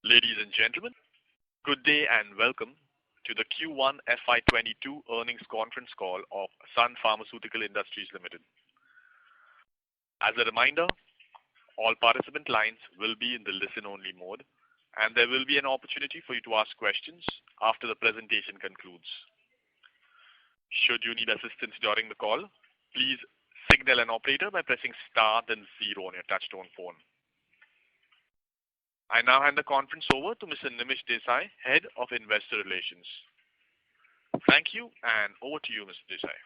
Ladies and gentlemen, good day and welcome to the Q1 FY22 earnings conference call of Sun Pharmaceutical Industries Limited. As a reminder, all participant lines will be in the listen-only mode, and there will be an opportunity for you to ask questions after the presentation concludes. Should you need assistance during the call, please signal an operator by pressing star then zero on your touchtone phone. I now hand the conference over to Mr. Nimish Desai, Head of Investor Relations. Thank you, and over to you, Mr. Desai.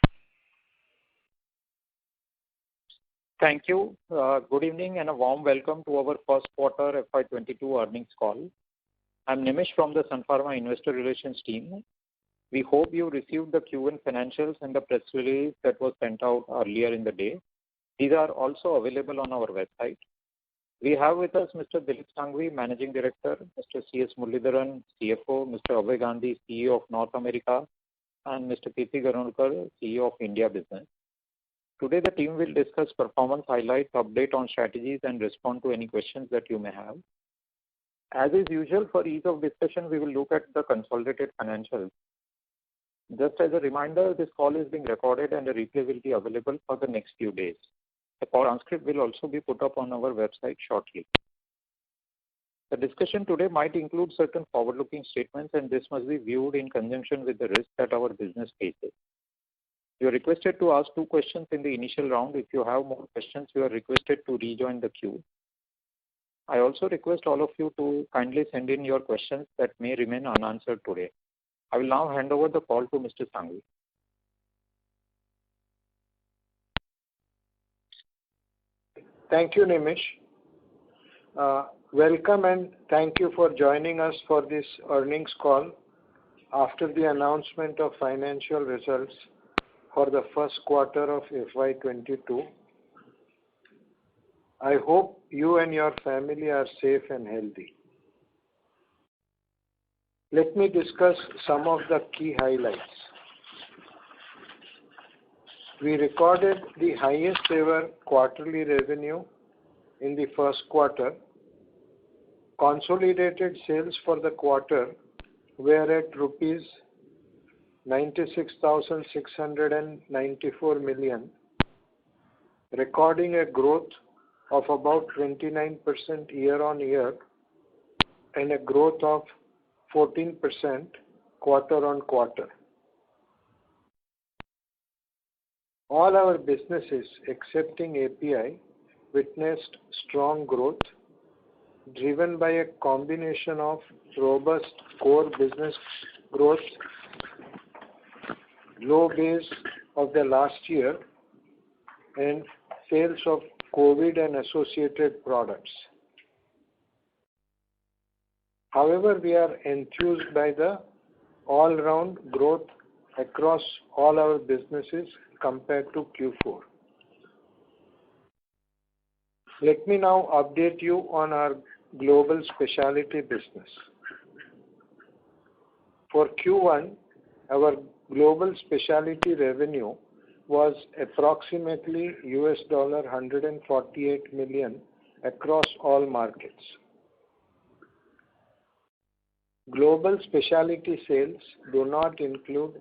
Thank you. Good evening and a warm welcome to our first quarter FY22 earnings call. I'm Nimish from the Sun Pharma Investor Relations team. We hope you received the Q1 financials and the press release that was sent out earlier in the day. These are also available on our website. We have with us Mr. Dilip Shanghvi, Managing Director, Mr. C.S. Muralidharan, CFO, Mr. Abhay Gandhi, CEO of North America, and Mr. Kirti Ganorkar, CEO of India Business. Today the team will discuss performance highlights, update on strategies, and respond to any questions that you may have. As is usual, for ease of discussion, we will look at the consolidated financials. Just as a reminder, this call is being recorded and a replay will be available for the next few days. The transcript will also be put up on our website shortly. The discussion today might include certain forward-looking statements, and this must be viewed in conjunction with the risk that our business faces. You are requested to ask 2 questions in the initial round. If you have more questions, you are requested to rejoin the queue. I also request all of you to kindly send in your questions that may remain unanswered today. I will now hand over the call to Mr. Shanghvi. Thank you, Nimish. Welcome and thank you for joining us for this earnings call after the announcement of financial results for the first quarter of FY22. I hope you and your family are safe and healthy. Let me discuss some of the key highlights. We recorded the highest ever quarterly revenue in the first quarter. Consolidated sales for the quarter were at rupees 96,694 million, recording a growth of about 29% year on year and a growth of 14% quarter on quarter. All our businesses, excepting API, witnessed strong growth, driven by a combination of robust core business growth, low base of the last year, and sales of COVID and associated products. However, we are enthused by the all-round growth across all our businesses compared to Q4. Let me now update you on our global specialty business. For Q1, our global specialty revenue was approximately $148 million across all markets. Global specialty sales do not include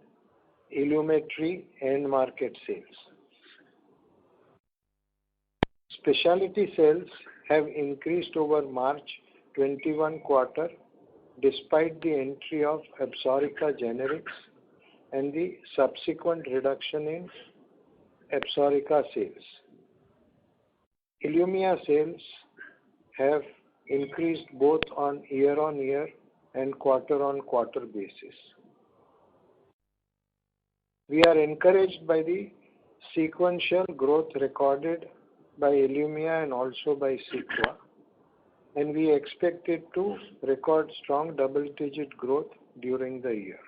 Ilumetri end market sales. Specialty sales have increased over March 21 quarter despite the entry of Absorica generics and the subsequent reduction in Absorica sales. Ilumya sales have increased both on year-on-year and quarter-on-quarter basis. We are encouraged by the sequential growth recorded by Ilumya and also by Cequa, and we expect it to record strong double-digit growth during the year.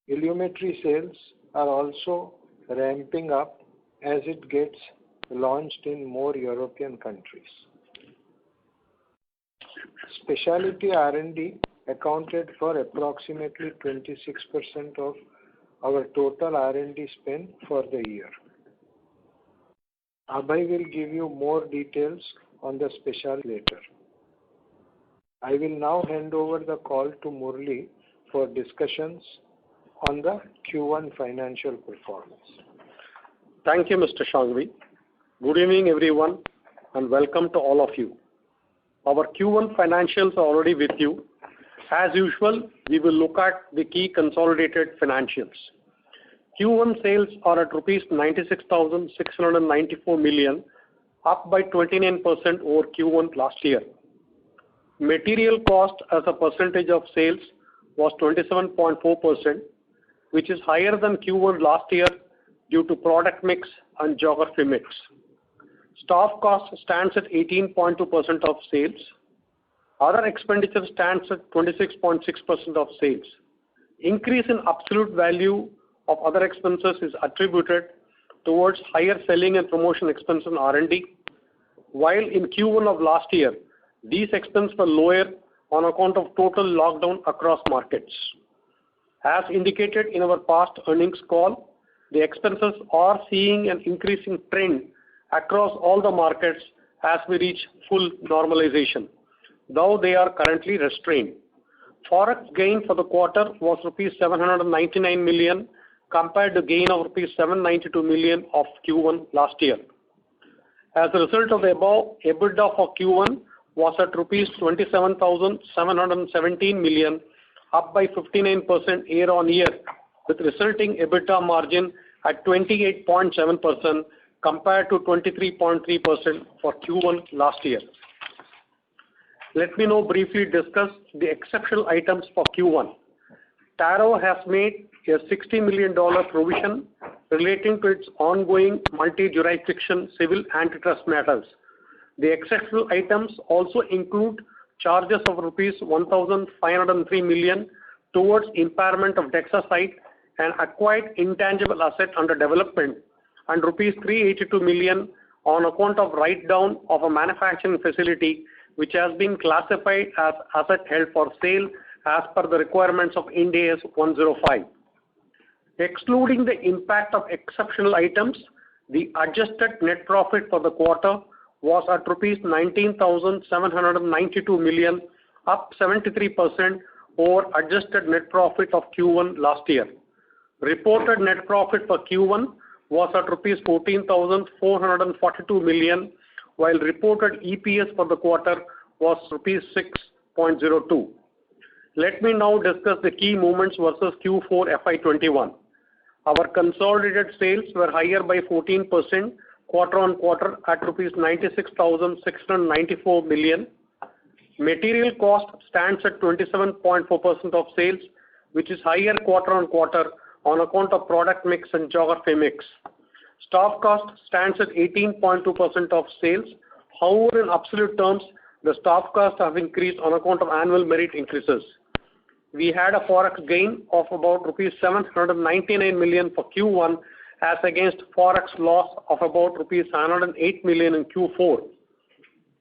Ilumetri sales are also ramping up as it gets launched in more European countries. Specialty R&D accounted for approximately 26% of our total R&D spend for the year. Abhay will give you more details on the specialty later. I will now hand over the call to Murli for discussions on the Q1 financial performance. Thank you, Mr. Shanghvi. Good evening, everyone, and welcome to all of you. Our Q1 financials are already with you. As usual, we will look at the key consolidated financials. Q1 sales are at rupees 96,694 million, up by 29% over Q1 last year. Material cost as a percentage of sales was 27.4%, which is higher than Q1 last year due to product mix and geography mix. Staff cost stands at 18.2% of sales. Other expenditure stands at 26.6% of sales. Increase in absolute value of other expenses is attributed towards higher selling and promotion expenses in R&D, while in Q1 of last year, these expenses were lower on account of total lockdown across markets. As indicated in our past earnings call, the expenses are seeing an increasing trend across all the markets as we reach full normalization, though they are currently restrained. Forex gain for the quarter was rupees 799 million compared to gain of rupees 792 million of Q1 last year. As a result of the above, EBITDA for Q1 was at rupees 27,717 million, up by 59% year-on-year, with resulting EBITDA margin at 28.7% compared to 23.3% for Q1 last year. Let me now briefly discuss the exceptional items for Q1. Taro has made a $60 million provision relating to its ongoing multi-jurisdiction civil antitrust matters. The exceptional items also include charges of rupees 1,503 million towards impairment of Dexa site and acquired intangible asset under development, and rupees 382 million on account of write-down of a manufacturing facility which has been classified as asset held for sale as per the requirements of Ind AS 105. Excluding the impact of exceptional items, the adjusted net profit for the quarter was at rupees 19,792 million, up 73% over adjusted net profit of Q1 last year. Reported net profit for Q1 was at rupees 14,442 million, while reported EPS for the quarter was rupees 6.02. Let me now discuss the key movements versus Q4 FY21. Our consolidated sales were higher by 14% quarter-on-quarter at rupees 96,694 million. Material cost stands at 27.4% of sales, which is higher quarter-on-quarter on account of product mix and geography mix. Staff cost stands at 18.2% of sales. However, in absolute terms, the staff costs have increased on account of annual merit increases. We had a forex gain of about rupees 799 million for Q1 as against forex loss of about rupees 108 million in Q4.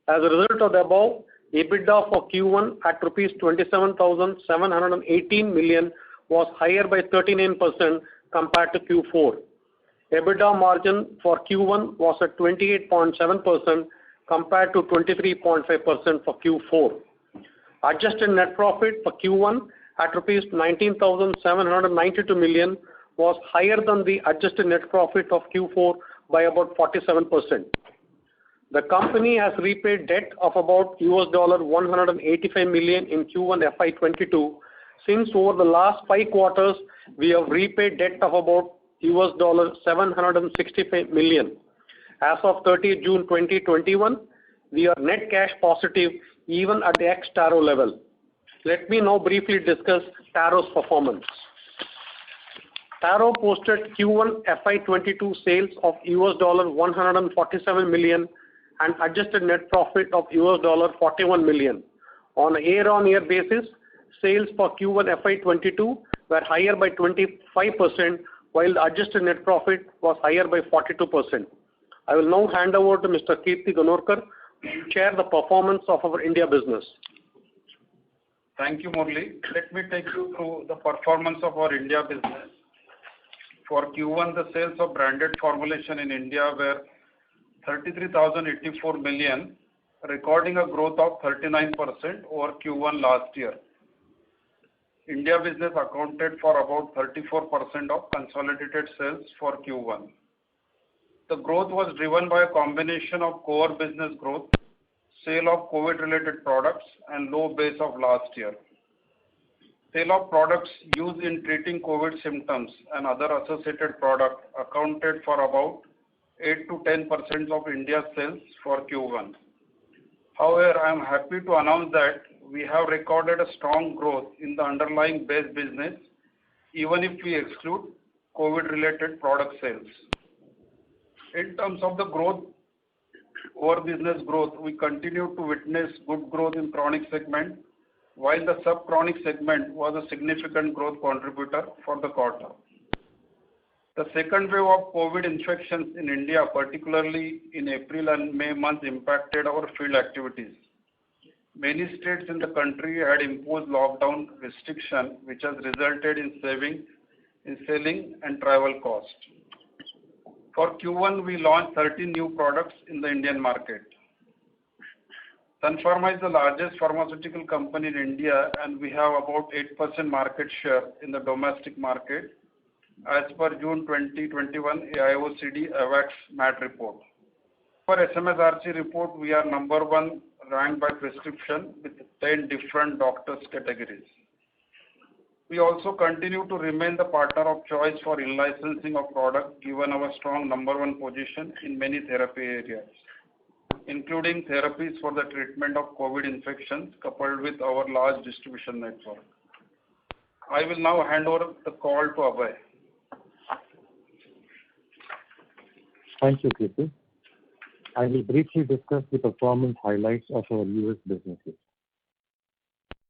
As a result of the above, EBITDA for Q1 at rupees 27,718 million was higher by 39% compared to Q4. EBITDA margin for Q1 was at 28.7% compared to 23.5% for Q4. Adjusted net profit for Q1 at rupees 19,792 million was higher than the adjusted net profit of Q4 by about 47%. The company has repaid debt of about $185 million in Q1 FY22. Since over the last 5 quarters, we have repaid debt of about $765 million. As of 30th June 2021, we are net cash positive even at the ex-Taro level. Let me now briefly discuss Taro's performance. Taro posted Q1 FY22 sales of $147 million and adjusted net profit of $41 million. On a year-on-year basis, sales for Q1 FY22 were higher by 25%, while the adjusted net profit was higher by 42%. I will now hand over to Mr. Kirti Ganorkar to share the performance of our India business. Thank you, Murli. Let me take you through the performance of our India business. For Q1, the sales of branded formulation in India were 33,084 million, recording a growth of 39% over Q1 last year. India business accounted for about 34% of consolidated sales for Q1. The growth was driven by a combination of core business growth, sale of COVID-related products, and low base of last year. Sale of products used in treating COVID symptoms and other associated products accounted for about 8 to 10% of India's sales for Q1. However, I am happy to announce that we have recorded a strong growth in the underlying base business, even if we exclude COVID-related product sales. In terms of the growth, over business growth, we continue to witness good growth in chronic segment, while the sub-chronic segment was a significant growth contributor for the quarter. The second wave of COVID infections in India, particularly in April and May months, impacted our field activities. Many states in the country had imposed lockdown restriction, which has resulted in saving in selling and travel costs. For Q1, we launched 13 new products in the Indian market. Sun Pharma is the largest pharmaceutical company in India, and we have about 8% market share in the domestic market as per June 2021 AIOCD AWACS MAT report. For SMSRC report, we are number one ranked by prescription with 10 different doctors categories. We also continue to remain the partner of choice for in-licensing of product given our strong number one position in many therapy areas, including therapies for the treatment of COVID infections coupled with our large distribution network. I will now hand over the call to Abhay. Thank you, Kirti. I will briefly discuss the performance highlights of our US businesses.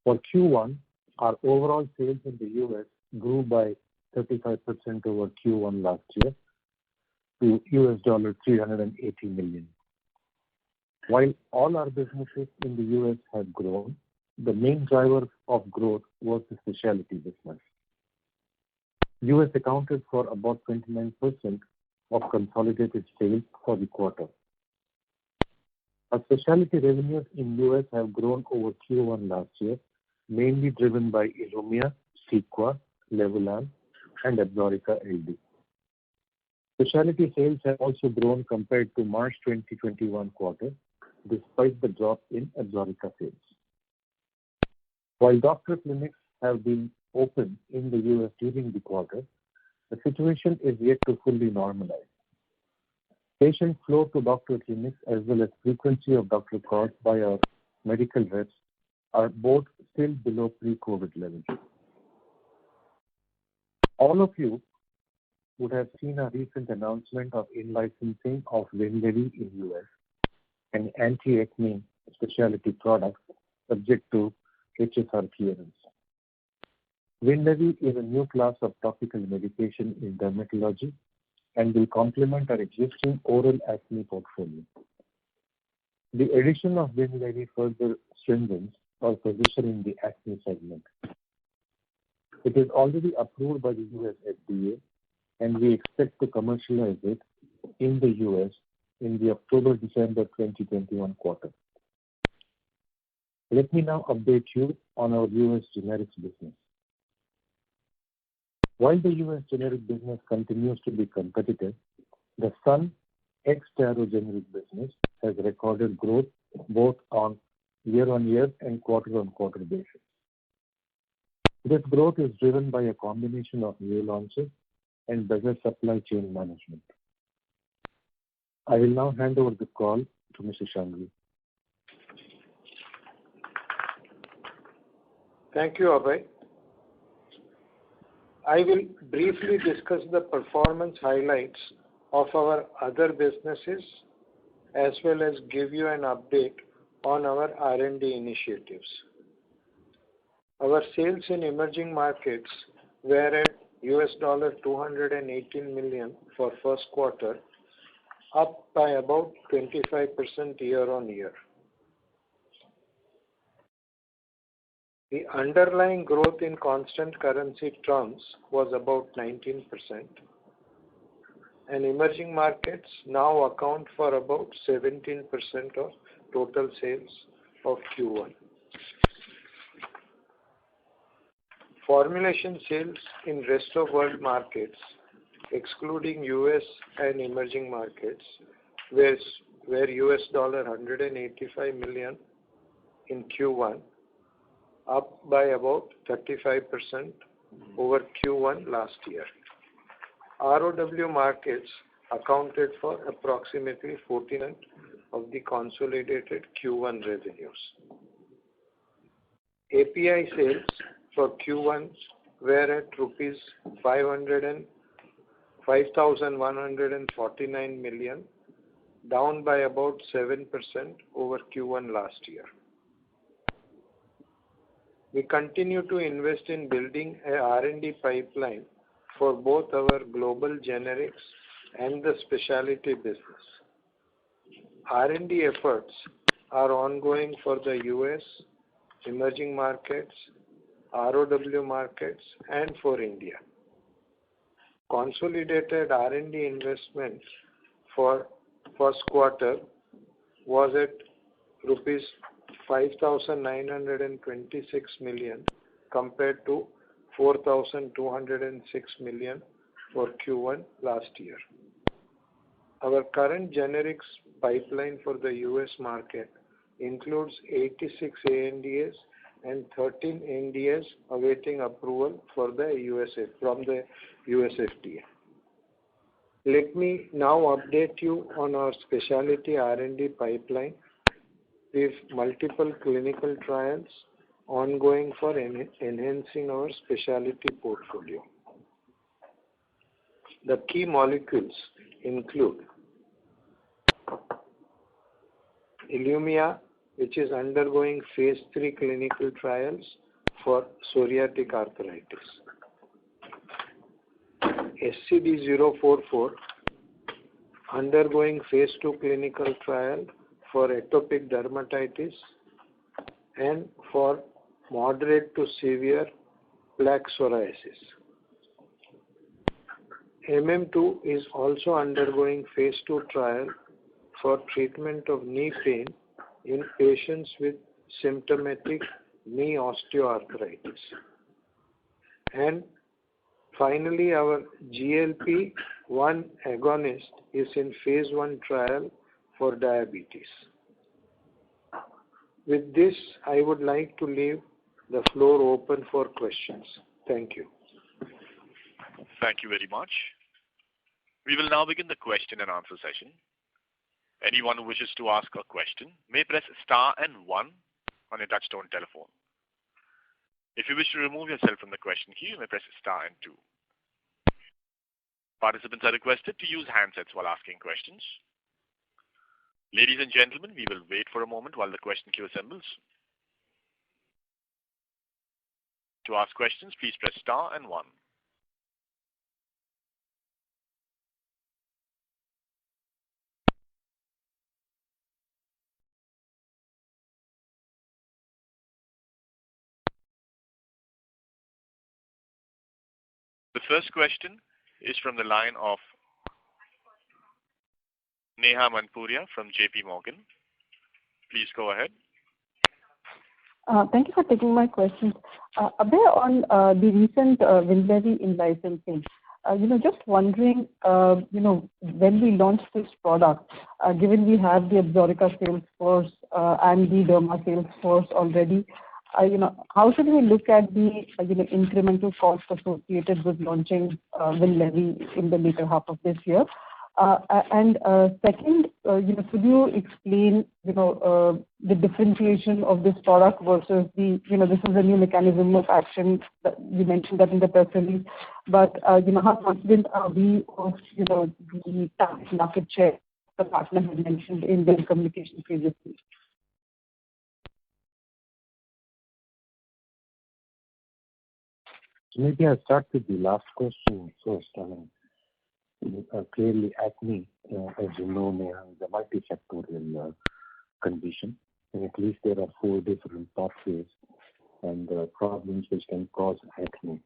For Q1, our overall sales in the US grew by 35% over Q1 last year to $380 million. While all our businesses in the US have grown, the main driver of growth was the specialty business. US accounted for about 29% of consolidated sales for the quarter. Our specialty revenues in US have grown over Q1 last year, mainly driven by Ilumya, Cequa, Levulan, and Absorica LD. Specialty sales have also grown compared to March 2021 quarter, despite the drop in Absorica sales. While doctor clinics have been open in the US during the quarter, the situation is yet to fully normalize. Patient flow to doctor clinics as well as frequency of doctor calls by our medical reps are both still below pre-COVID levels. All of you would have seen a recent announcement of in-licensing of Winlevi in US, an anti-acne specialty product subject to HSR clearance. Winlevi is a new class of topical medication in dermatology and will complement our existing oral acne portfolio. The addition of Winlevi further strengthens our position in the acne segment. It is already approved by the US FDA, and we expect to commercialize it in the US in the October-December 2021 quarter. Let me now update you on our US generics business. While the US generic business continues to be competitive, the Sun ex-Taro generic business has recorded growth both on year-on-year and quarter-on-quarter basis. This growth is driven by a combination of new launches and better supply chain management. I will now hand over the call to Mr. Shanghvi. Thank you, Abhay. I will briefly discuss the performance highlights of our other businesses as well as give you an update on our R&D initiatives. Our sales in emerging markets were at $218 million for first quarter, up by about 25% year-on-year. The underlying growth in constant currency terms was about 19%, and emerging markets now account for about 17% of total sales of Q1. Formulation sales in rest of world markets, excluding US and emerging markets, were $185 million in Q1, up by about 35% over Q1 last year. ROW markets accounted for approximately 14% of the consolidated Q1 revenues. API sales for Q1 were at rupees 5,149 million, down by about 7% over Q1 last year. We continue to invest in building a R&D pipeline for both our global generics and the specialty business. R&D efforts are ongoing for the US, emerging markets, ROW markets, and for India. Consolidated R&D investments for first quarter was at rupees 5,926 million compared to 4,206 million for Q1 last year. Our current generics pipeline for the US market includes 86 ANDAs and 13 NDAs awaiting approval from the US FDA. Let me now update you on our specialty R&D pipeline with multiple clinical trials ongoing for enhancing our specialty portfolio. The key molecules include Ilumya, which is undergoing phase 3 clinical trials for psoriatic arthritis. SCD-044, undergoing phase 2 clinical trial for atopic dermatitis and for moderate to severe plaque psoriasis. MM2 is also undergoing phase 2 trial for treatment of knee pain in patients with symptomatic knee osteoarthritis. And finally, our GLP-1 agonist is in phase 1 trial for diabetes. With this, I would like to leave the floor open for questions. Thank you. Thank you very much. We will now begin the question and answer session. Anyone who wishes to ask a question may press star and 1 on a touchtone telephone. If you wish to remove yourself from the question queue, you may press star and 2. Participants are requested to use handsets while asking questions. Ladies and gentlemen, we will wait for a moment while the question queue assembles. To ask questions, please press star and 1. The first question is from the line of Neha Manpuria from JP Morgan. Please go ahead. Thank you for taking my questions. Abhay, on the recent Winlevi in-licensing, just wondering, when we launch this product, given we have the Absorica sales force and the Derma sales force already, how should we look at the incremental cost associated with launching Winlevi in the later half of this year? And second, could you explain, the differentiation of this product versus this is a new mechanism of action that you mentioned that in the press release, but how confident are we of the target market share the partner has mentioned in their communication previously? Maybe I'll start with the last question first. Clearly, acne, as you know, is a multifactorial condition, and at least there are 4 different pathways and problems which can cause acne.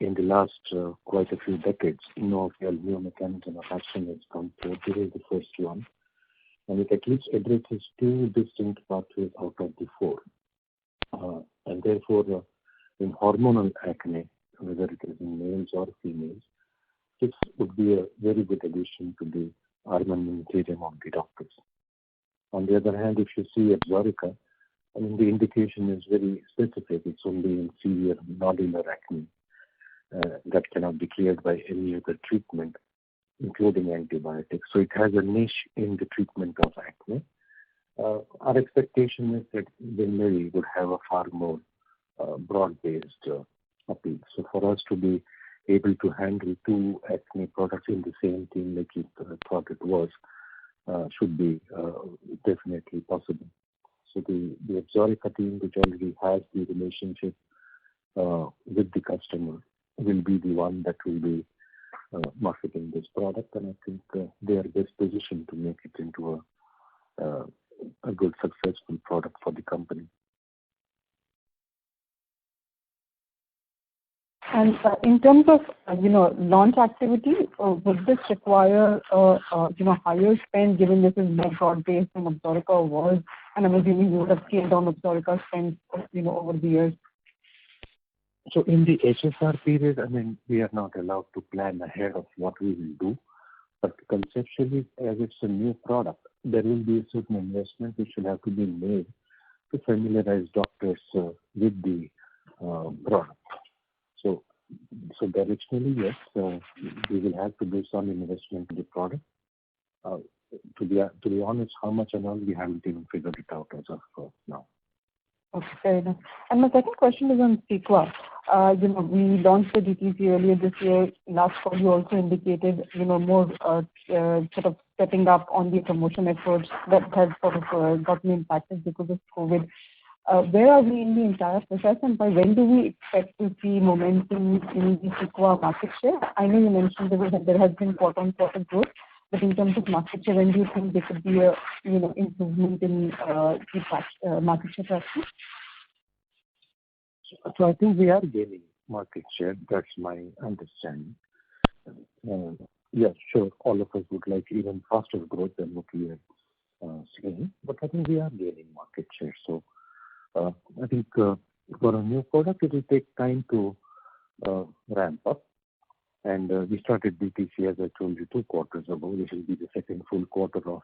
In the last quite a few decades, no real new mechanism of action has come forward. This is the first one. and it at least addresses two distinct pathways out of the four. And therefore, in hormonal acne, whether it is in males or females, this would be a very good addition to the armamentarium of the doctors. On the other hand, if you see Absorica, I mean, the indication is very specific. It's only in severe nodular acne that cannot be cleared by any other treatment, including antibiotics. So it has a niche in the treatment of acne. Our expectation is that Winlevi would have a far more broad-based appeal. So for us to be able to handle two acne products in the same team like you thought it was, should be definitely possible. So the Absorica team, which already has the relationship with the customer, will be the one that will be marketing this product, and I think they are best positioned to make it into a good, successful product for the company. And in terms of launch activity, would this require higher spend, given this is more broad-based than Absorica was, and I'm assuming you would have scaled down Absorica spend over the years? So in the HSR period, I mean, we are not allowed to plan ahead of what we will do, but conceptually, as it's a new product, there will be a certain investment which will have to be made to familiarize doctors with the product. So directionally, yes, we will have to do some investment in the product. To be honest, how much and all, we haven't even figured it out as of now. Okay, fair enough. And my second question is on Cequa. We launched the DTC earlier this year. Last call, you also indicated, more sort of stepping up on the promotion efforts that has sort of gotten impacted because of COVID. Where are we in the entire process, and by when do we expect to see momentum in the Cequa market share? I know you mentioned there has been quarter-on-quarter growth, but in terms of market share, when do you think there could be a improvement in the market share traction? So I think we are gaining market share. That's my understanding. Yeah, sure. All of us would like even faster growth than what we are seeing, but I think we are gaining market share. So I think for a new product, it will take time to ramp up. And we started DTC, as I told you, 2 quarters ago. This will be the second full quarter of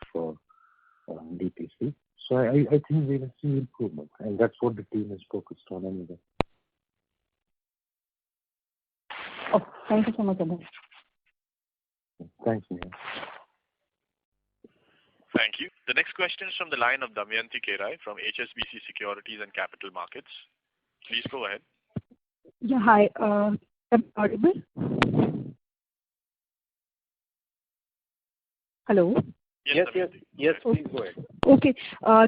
DTC. So I think we will see improvement, and that's what the team is focused on anyway. Oh, thank you so much, Abhay. Thanks, Neha. Thank you. The next question is from the line of Damayanti Kerai from HSBC Securities and Capital Markets. Please go ahead. Yeah, hi. Am I audible? Hello? Yes, please go ahead. Okay.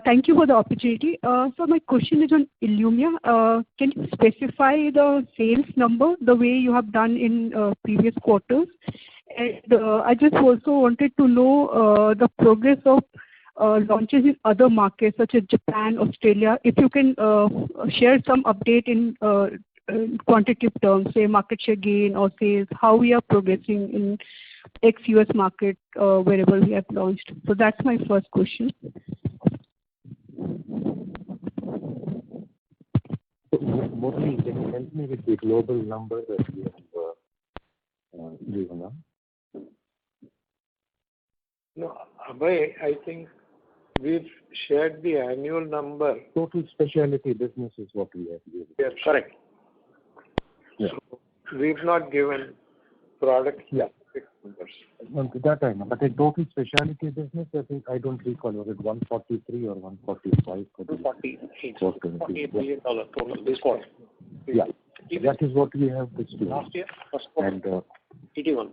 Thank you for the opportunity. So my question is on Ilumya. Can you specify the sales number the way you have done in previous quarters? And I just also wanted to know the progress of launches in other markets such as Japan, Australia. If you can share some update in quantitative terms, say market share gain or sales, how we are progressing in ex-US market wherever we have launched. So that's my first question. Murali, can you help me with the global number that we have given up? No, Abhay, I think we've shared the annual number. Total specialty business is what we have given. Yes, correct. Yeah. So we've not given product numbers. Well, that I know. But in total specialty business, I think I don't recall, was it 143 or 145 for the $48 million total this quarter. Yeah. That is what we have this year. Last year, first quarter, and 81.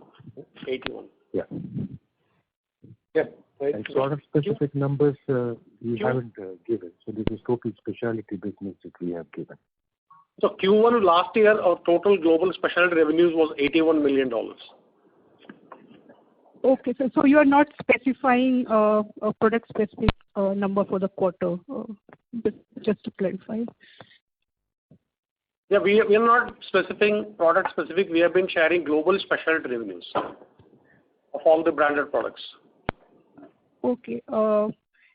Yeah. Yeah. Right. And product-specific numbers we haven't given. So this is total specialty business that we have given. So Q1 last year, our total global specialty revenues was $81 million. Okay, so you are not specifying a product-specific number for the quarter, just to clarify. Yeah, we are not specifying product-specific. We have been sharing global specialty revenues of all the branded products. Okay.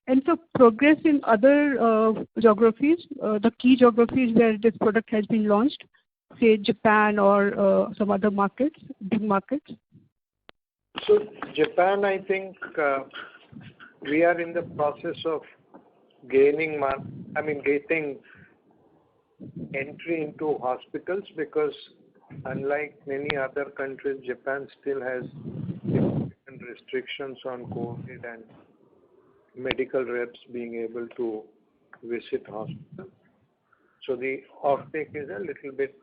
And so progress in other geographies, the key geographies where this product has been launched, say Japan or some other markets, big markets? So Japan, I think we are in the process of getting entry into hospitals, because unlike many other countries, Japan still has significant restrictions on COVID and medical reps being able to visit hospitals. So the offtake is a little bit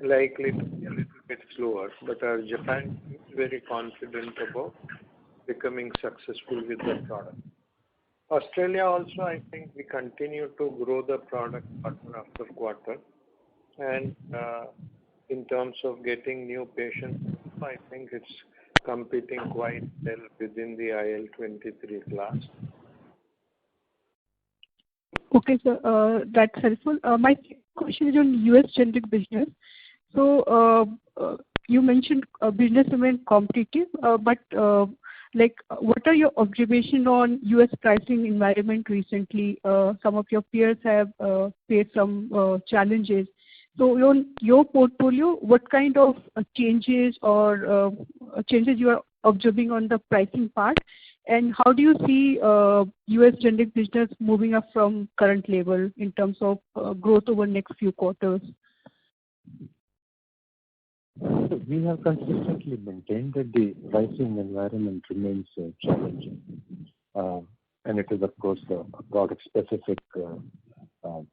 likely to be a little bit slower, but Japan is very confident about becoming successful with the product. Australia also, I think we continue to grow the product quarter after quarter, and in terms of getting new patients, I think it's competing quite well within the IL-23 class. Okay, sir, that's helpful. My question is on US generic business. So you mentioned business remains competitive, but what are your observations on US pricing environment recently? Some of your peers have faced some challenges. So on your portfolio, what kind of changes or changes you are observing on the pricing part? And how do you see US generic business moving up from current level in terms of growth over next few quarters? So we have consistently maintained that the pricing environment remains challenging. And it is, of course, a product-specific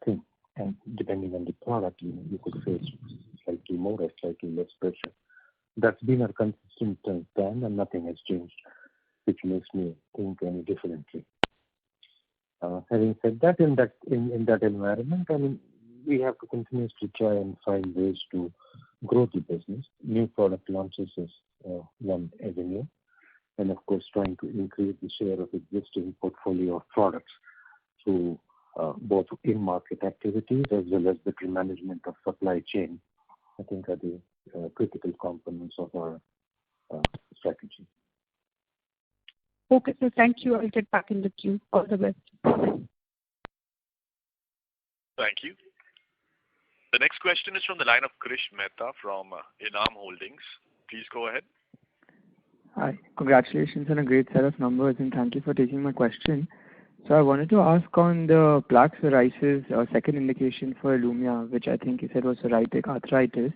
thing. And depending on the product, you could face slightly more or slightly less pressure. That's been our consistent stand, and nothing has changed, which makes me think any differently. Having said that, in that environment, I mean, we have to continuously try and find ways to grow the business. New product launches is one avenue, and of course, trying to increase the share of existing portfolio of products through both in-market activities as well as better management of supply chain, I think are the critical components of our strategy. Okay, so thank you. I'll get back in the queue. All the best. Thank you. The next question is from the line of Krish Mehta from Enam Holdings. Please go ahead. Hi. Congratulations on a great set of numbers, and thank you for taking my question. So I wanted to ask on the plaque psoriasis second indication for Ilumya, which I think you said was psoriatic arthritis.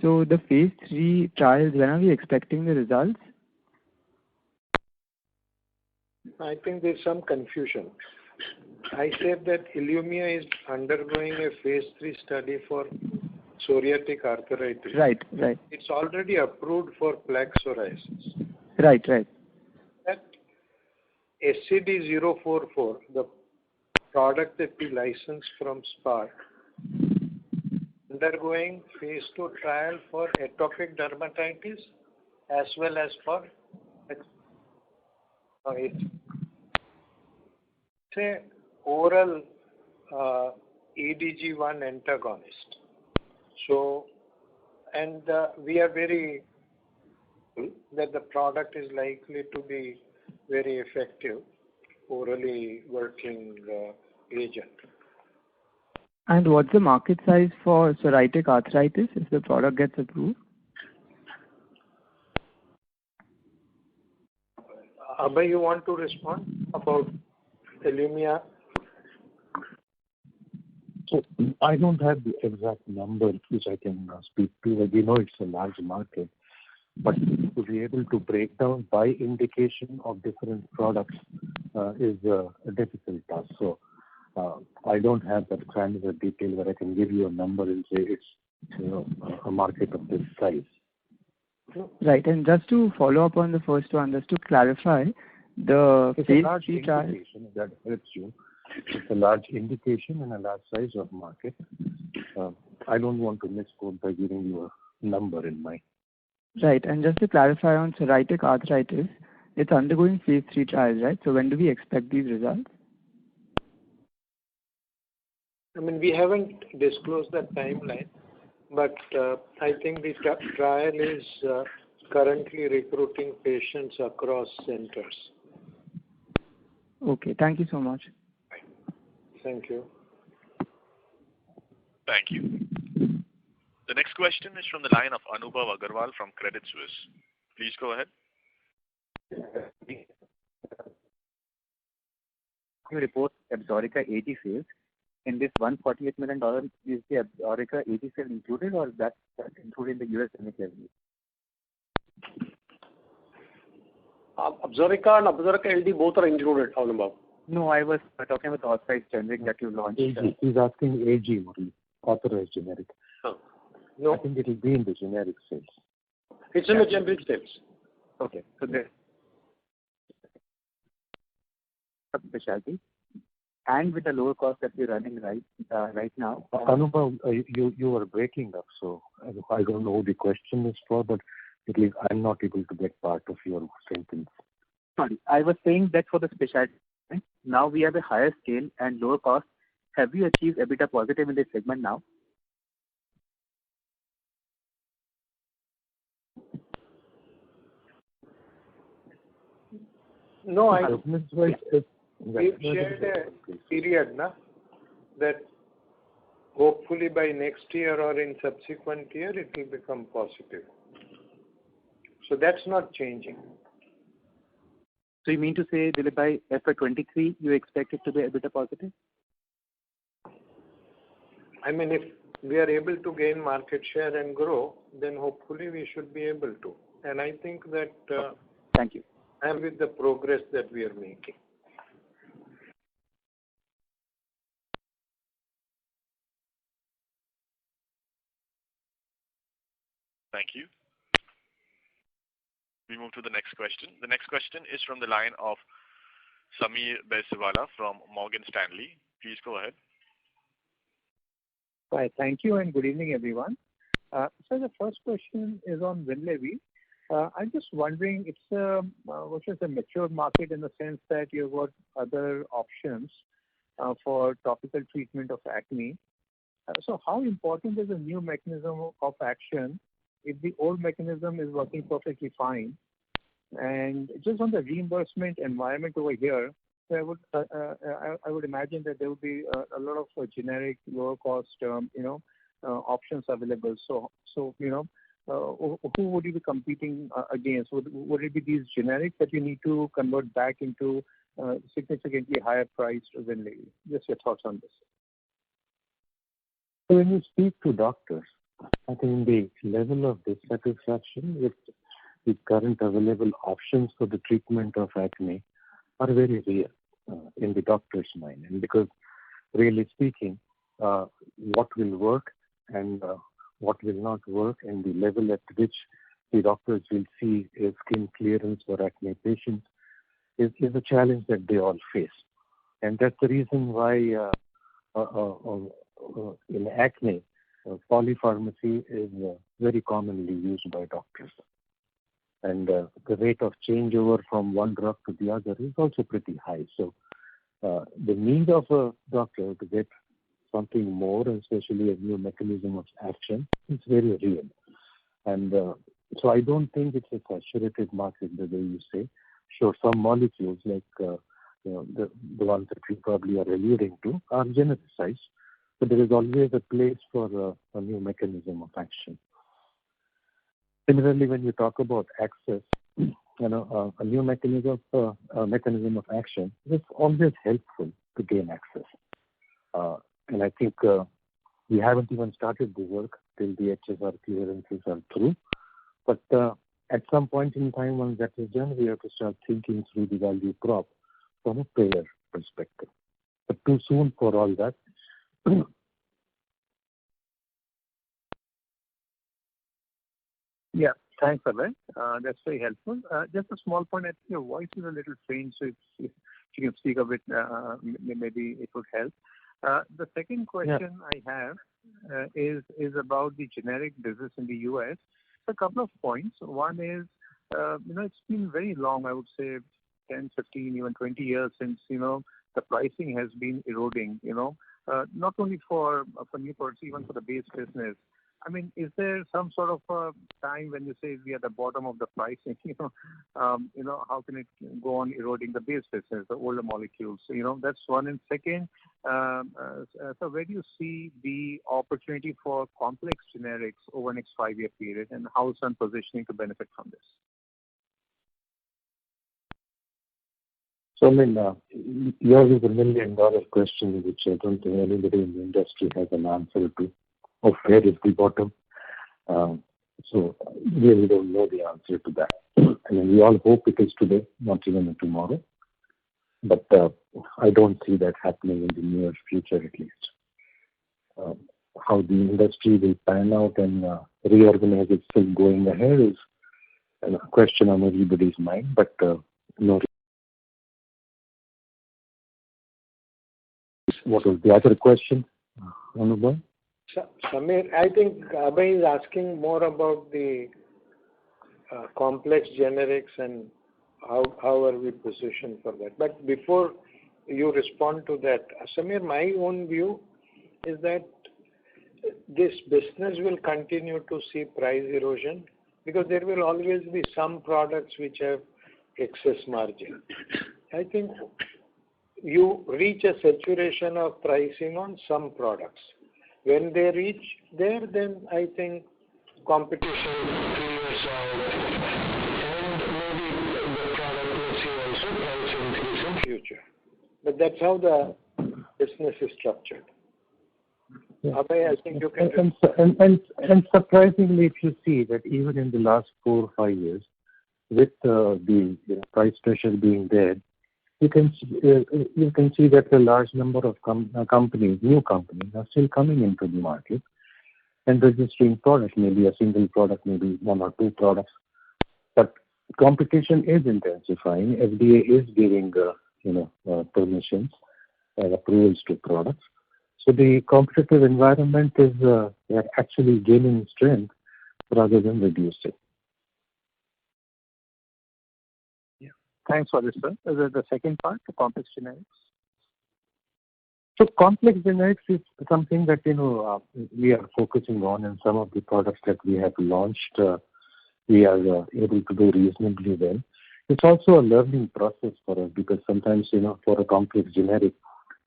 So the phase 3 trials, when are we expecting the results? I think there's some confusion. I said that Ilumya is undergoing a phase 3 study for psoriatic arthritis. Right. It's already approved for plaque psoriasis. Right. That SCD-044, the product that we licensed from Spark, undergoing phase 2 trial for atopic dermatitis as well as for it's a oral ADG1 antagonist. So, and we are very that the product is likely to be very effective orally working agent. And what's the market size for psoriatic arthritis if the product gets approved? Abhay, you want to respond about Ilumya? So I don't have the exact number which I can speak to. We know it's a large market, but to be able to break down by indication of different products is a difficult task. So I don't have that granular detail where I can give you a number and say it's a market of this size. Right, and just to follow up on the first one, just to clarify, the phase 3 trial. If that helps you. It's a large indication and a large size of market. I don't want to misquote by giving you a number in mind. Right, and just to clarify on psoriatic arthritis, it's undergoing phase 3 trials, right? So when do we expect these results? I mean, we haven't disclosed that timeline, but I think the trial is currently recruiting patients across centers. Okay. Thank you so much. Thank you. Thank you. The next question is from the line of Anubhav Agarwal from Credit Suisse. Please go ahead. You report Absorica AG sales. In this $148 million, is the Absorica AG sale included, or that's included in the US generic revenue? Absorica and Absorica LD both are included, Anubhav. No, I was talking about the authorized generic that you launched. AG. He's asking AG only, authorized generic. No. I think it will be in the generic sales. It's in the generic sales. Okay. So the specialty, and with the lower cost that we're running right now. Anubhav, you are breaking up, so I don't know who the question is for, but at least I'm not able to get part of your sentence. Sorry, I was saying that for the specialty, now we have a higher scale and lower cost. Have you achieved EBITDA positive in this segment now? No, We've shared a period that hopefully by next year or in subsequent year it will become positive. So that's not changing. So you mean to say that by FY23 you expect it to be EBITDA positive? I mean, if we are able to gain market share and grow, then hopefully we should be able to. And I think that Thank you. I'm with the progress that we are making. Thank you. We move to the next question. The next question is from the line of Sameer Baisiwala from Morgan Stanley. Please go ahead. Hi, thank you and good evening, everyone. So the first question is on Winlevi. I'm just wondering, which is a mature market in the sense that you've got other options for topical treatment of acne. So how important is a new mechanism of action if the old mechanism is working perfectly fine? And just on the reimbursement environment over here, so I would imagine that there would be a lot of generic, lower cost, options available. So who would you be competing against? Would it be these generics that you need to convert back into significantly higher priced Winlevi? Just your thoughts on this. So when you speak to doctors, I think the level of dissatisfaction with the current available options for the treatment of acne are very real in the doctor's mind. And because really speaking, what will work and what will not work and the level at which the doctors will see a skin clearance for acne patients is a challenge that they all face. And that's the reason why in acne, polypharmacy is very commonly used by doctors. And the rate of changeover from one drug to the other is also pretty high. So the need of a doctor to get something more, especially a new mechanism of action, is very real. And so I don't think it's a saturated market the way you say. Sure, some molecules like the ones that we probably are alluding to are genericized, but there is always a place for a new mechanism of action. Similarly, when you talk about access, a new mechanism of action is always helpful to gain access. And I think we haven't even started the work till the HSR clearances are through. But at some point in time, when that is done, we have to start thinking through the value prop from a payer perspective. But too soon for all that. Yeah, thanks, Abhay. That's very helpful. Just a small point, I think your voice is a little faint, so if you can speak a bit, maybe it would help. The second question I have is about the generic business in the U.S. A couple of points. One is, it's been very long, I would say 10, 15, even 20 years since, the pricing has been eroding, not only for new products, even for the base business. I mean, is there some sort of a time when you say we are at the bottom of the pricing? How can it go on eroding the base business, the older molecules? That's one. And second, so where do you see the opportunity for complex generics over the next 5-year period, and how is Sun positioning to benefit from this? So, I mean, yours is $1 million question, which I don't think anybody in the industry has an answer to, of where is the bottom. So, really don't know the answer to that. I mean, we all hope it is today, not even tomorrow. But I don't see that happening in the near future, at least. How the industry will pan out and reorganize itself going ahead is a question on everybody's mind, but no. What was the other question, Anubhav? Samir, I think Abhay is asking more about the complex generics and how are we positioned for that. But before you respond to that, Samir, my own view is that this business will continue to see price erosion because there will always be some products which have excess margin. I think you reach a saturation of pricing on some products. When they reach there, then I think competition will 3 years out, and maybe the product will see also price increase in future. But that's how the business is structured. Yeah. Abhay, I think you can... And surprisingly, if you see that even in the last 4 or 5 years, with the price pressure being there, you can see that a large number of companies, new companies, are still coming into the market and registering products, maybe a single product, maybe 1 or 2 products. But competition is intensifying. FDA is giving permissions and approvals to products. So the competitive environment is actually gaining strength rather than reducing. Thanks for this, sir. Is it the second part, the complex generics? So complex generics is something that, we are focusing on, and some of the products that we have launched, we are able to do reasonably well. It's also a learning process for us because sometimes, for a complex generic,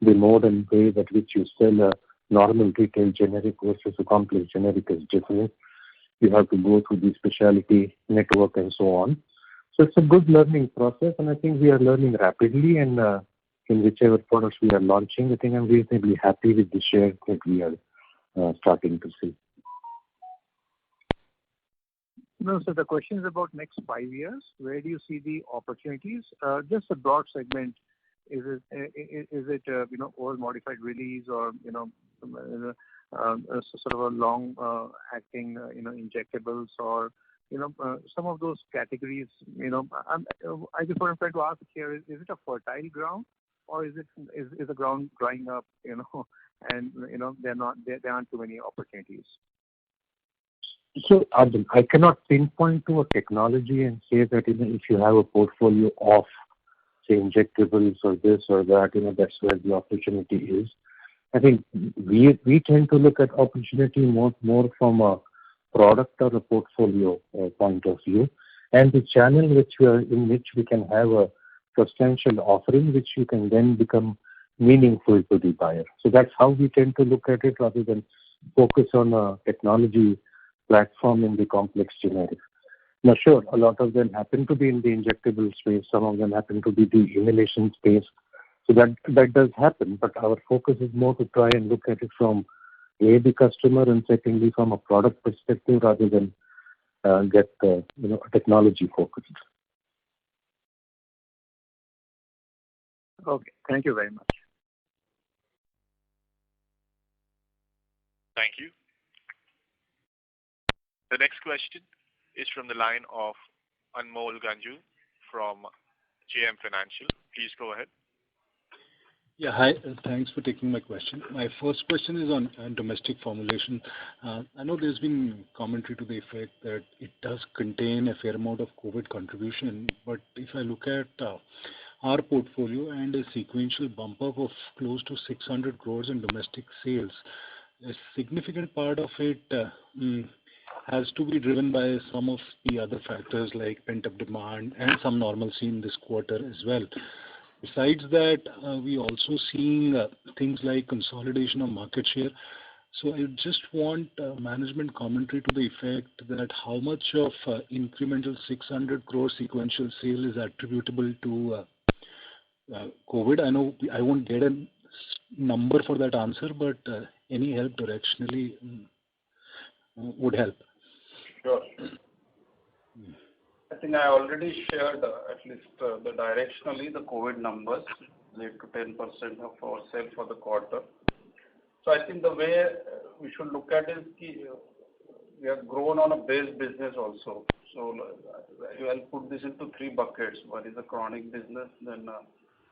the mode and way at which you sell a normal retail generic versus a complex generic is different. You have to go through the specialty network and so on. So it's a good learning process, and I think we are learning rapidly, and in whichever products we are launching, I think I'm reasonably happy with the share that we are starting to see. No, so the question is about next 5 years. Where do you see the opportunities? Just a broad segment. Is it oral modified release or sort of a long acting injectables or some of those categories? I just what I'm trying to ask here is it a fertile ground or is the ground drying up? And there aren't too many opportunities. So I cannot pinpoint to a technology and say that if you have a portfolio of say injectables or this or that, that's where the opportunity is. I think we tend to look at opportunity more from a product or a portfolio point of view, and the channel in which we can have a substantial offering, which you can then become meaningful to the buyer. So that's how we tend to look at it rather than focus on a technology platform in the complex generics. Now, sure, a lot of them happen to be in the injectable space. Some of them happen to be the inhalation space. So that does happen, but our focus is more to try and look at it from the customer and secondly from a product perspective rather than get technology focused. Okay, thank you very much. Thank you. The next question is from the line of Anmol Ganju from JM Financial. Please go ahead. Yeah, hi. Thanks for taking my question. My first question is on domestic formulation. I know there's been commentary to the effect that it does contain a fair amount of COVID contribution, but if I look at our portfolio and a sequential bump up of close to 600 crores in domestic sales, a significant part of it has to be driven by some of the other factors like pent-up demand and some normalcy in this quarter as well. Besides that, we also seeing things like consolidation of market share. So I just want management commentary to the effect that how much of incremental 600 crore sequential sale is attributable to COVID. I know I won't get a number for that answer, but any help directionally would help. Sure. I think I already shared at least the directionally the COVID numbers, 8 to 10% of our sale for the quarter. So I think the way we should look at is we have grown on a base business also. So I'll put this into three buckets. One is the chronic business, then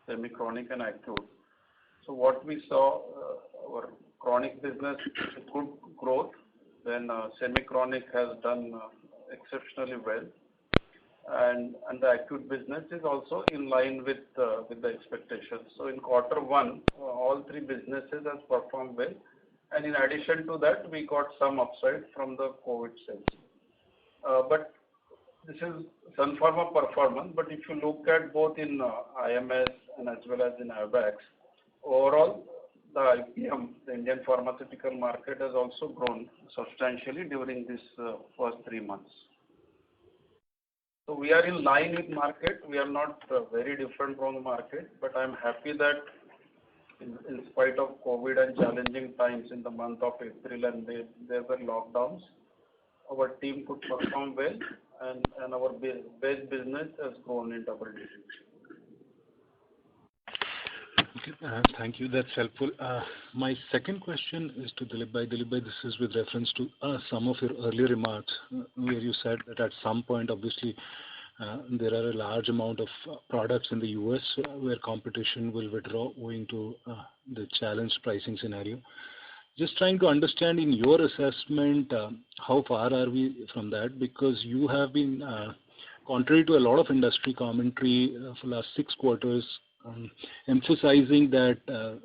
semi-chronic and acute. So what we saw, our chronic business good growth, then semi-chronic has done exceptionally well, and the acute business is also in line with the expectations. So in quarter one, all three businesses has performed well, and in addition to that, we got some upside from the COVID sales. But this is Sun Pharma performance. But if you look at both in IMS and as well as in AWACS, overall the IPM, the Indian pharmaceutical market, has also grown substantially during this first 3 months. So we are in line with market. We are not very different from the market, but I'm happy that in spite of COVID and challenging times in the month of April and there were lockdowns, our team could perform well, and our base business has grown in double digits. Okay, thank you. That's helpful. My second question is to Dilip Bhai. Dilip Bhai, this is with reference to some of your earlier remarks where you said that at some point, obviously, there are a large amount of products in the US where competition will withdraw owing to the challenged pricing scenario. Just trying to understand in your assessment, how far are we from that? Because you have been, contrary to a lot of industry commentary for the last 6 quarters, emphasizing that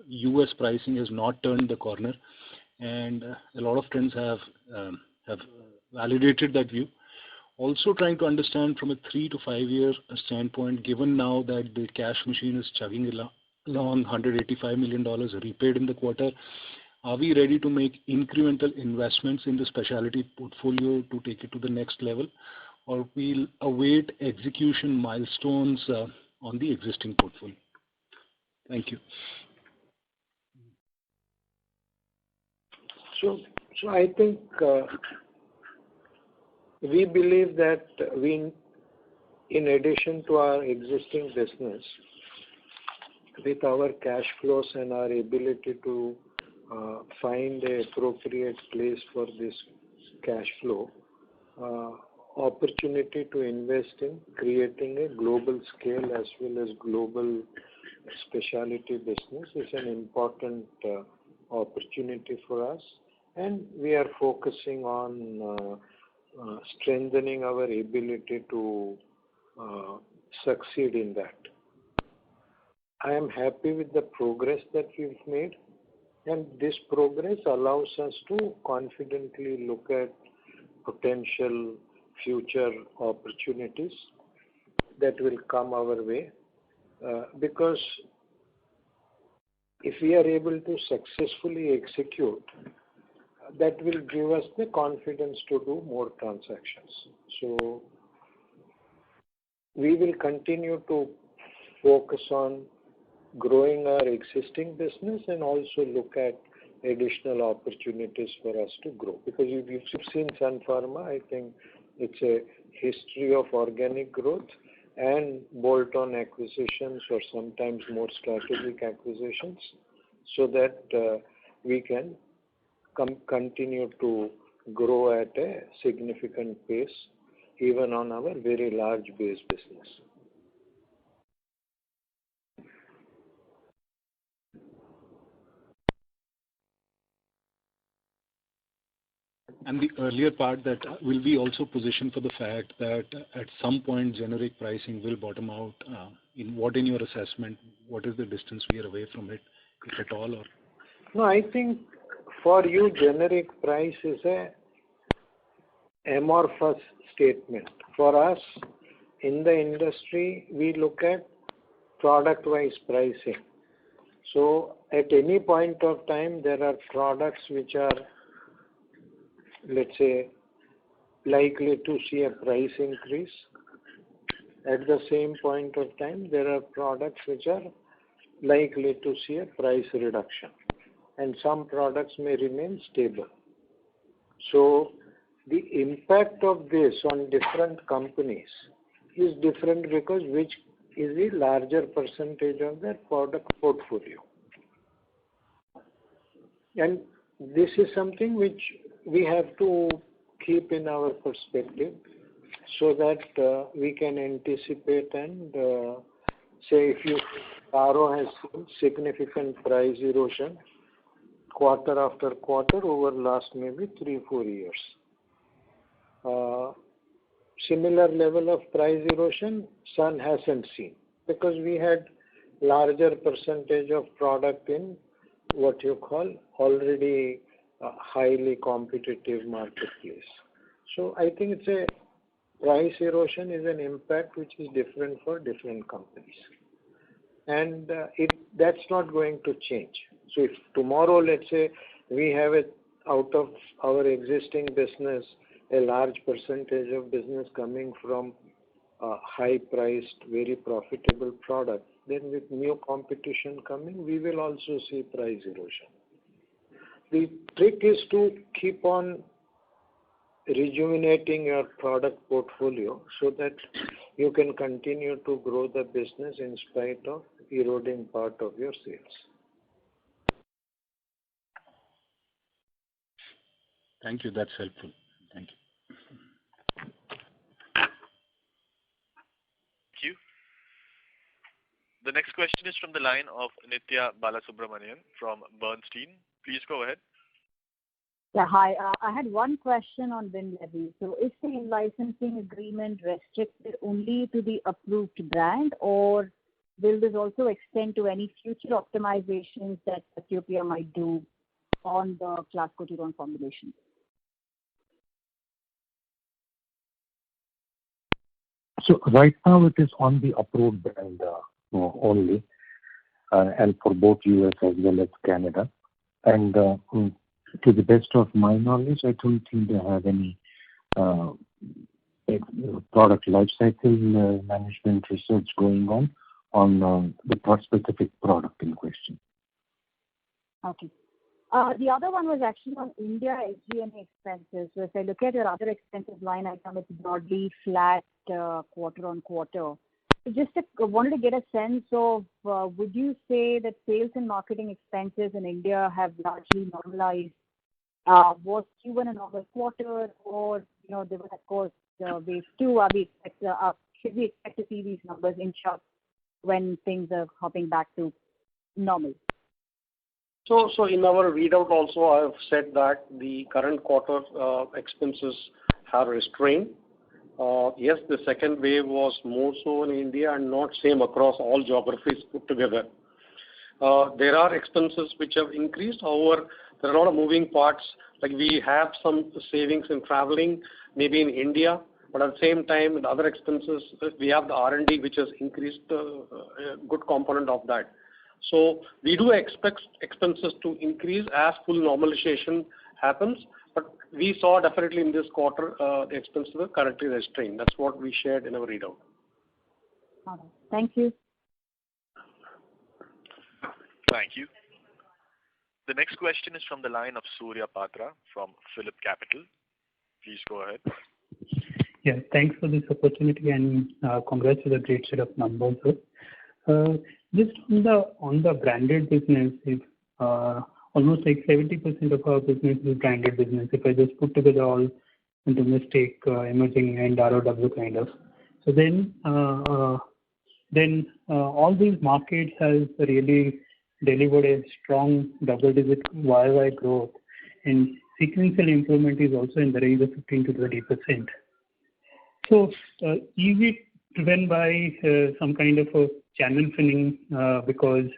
US pricing has not turned the corner, and a lot of trends have validated that view. Also trying to understand from a 3 to 5 year standpoint, given now that the cash machine is chugging along, $185 million repaid in the quarter, are we ready to make incremental investments in the specialty portfolio to take it to the next level, or we'll await execution milestones on the existing portfolio? Thank you. So I think we believe that we, in addition to our existing business, with our cash flows and our ability to find an appropriate place for this cash flow, opportunity to invest in creating a global scale as well as global specialty business is an important opportunity for us, and we are focusing on strengthening our ability to succeed in that. I am happy with the progress that we've made, and this progress allows us to confidently look at potential future opportunities that will come our way, because if we are able to successfully execute, that will give us the confidence to do more transactions. So we will continue to focus on growing our existing business and also look at additional opportunities for us to grow. Because if you've seen Sun Pharma, I think it's a history of organic growth and bolt-on acquisitions, or sometimes more strategic acquisitions, so that we can continue to grow at a significant pace, even on our very large base business. And the earlier part, that will be also positioned for the fact that at some point generic pricing will bottom out. In your assessment, what is the distance we are away from it, if at all? Or? No, I think for you, generic price is a amorphous statement. For us, in the industry, we look at product-wise pricing. So at any point of time, there are products which are, let's say, likely to see a price increase. At the same point of time, there are products which are likely to see a price reduction. And some products may remain stable. So the impact of this on different companies is different because which is the larger percentage of their product portfolio. And this is something which we have to keep in our perspective so that we can anticipate and say if you Taro has seen significant price erosion quarter after quarter over last maybe 3-4 years. Similar level of price erosion Sun hasn't seen because we had larger percentage of product in what you call already a highly competitive marketplace. So I think it's a price erosion is an impact which is different for different companies. And that's not going to change. So if tomorrow, let's say, we have it out of our existing business, a large percentage of business coming from high-priced, very profitable product, then with new competition coming, we will also see price erosion. The trick is to keep on rejuvenating your product portfolio so that you can continue to grow the business in spite of eroding part of your sales. Thank you. That's helpful. Thank you. Thank you. The next question is from the line of Nithya Balasubramanian from Bernstein. Please go ahead. Yeah, hi. I had one question on Winlevi. So is the licensing agreement restricted only to the approved brand, or will this also extend to any future optimizations that Cassiopea might do on the clascoterone formulation? So right now it is on the approved brand only, and for both US as well as Canada. And to the best of my knowledge, I don't think they have any product life cycle management research going on the specific product in question. Okay. The other one was actually on India SG&A expenses. So if I look at your other expenses line item, it's broadly flat quarter on quarter. So just wanted to get a sense of, would you say that sales and marketing expenses in India have largely normalized? Was Q1 a normal quarter, or there was of course wave 2? Should we expect to see these numbers inch up when things are hopping back to normal? So in our readout also, I have said that the current quarter expenses have restrained. Yes, the second wave was more so in India and not same across all geographies put together. There are expenses which have increased. However, there are a lot of moving parts. Like we have some savings in traveling, maybe in India, but at the same time, in other expenses, we have the R&D which has increased a good component of that. So we do expect expenses to increase as full normalization happens, but we saw definitely in this quarter the expenses were currently restrained. That's what we shared in our readout. Okay. Thank you. Thank you. The next question is from the line of Surya Patra from Phillip Capital. Please go ahead. Yeah, thanks for this opportunity and congrats for the great set of numbers. Just on the branded business, if almost like 70% of our business is branded business. If I just put together all domestic, emerging, and ROW kind of, so then all these markets has really delivered a strong double-digit YY growth, and sequential improvement is also in the range of 15 to 20%. So is it driven by some kind of a channel filling because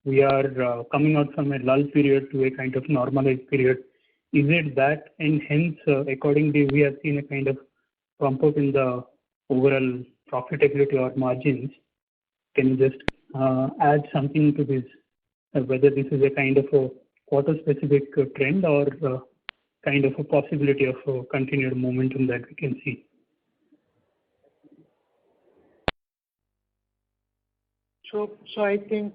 we are coming out from a lull period to a kind of normalized period. Is it that, and hence accordingly we have seen a kind of bump up in the overall profitability or margins? Can you just add something to this, whether this is a kind of a quarter-specific trend or kind of a possibility of continued momentum that we can see? So I think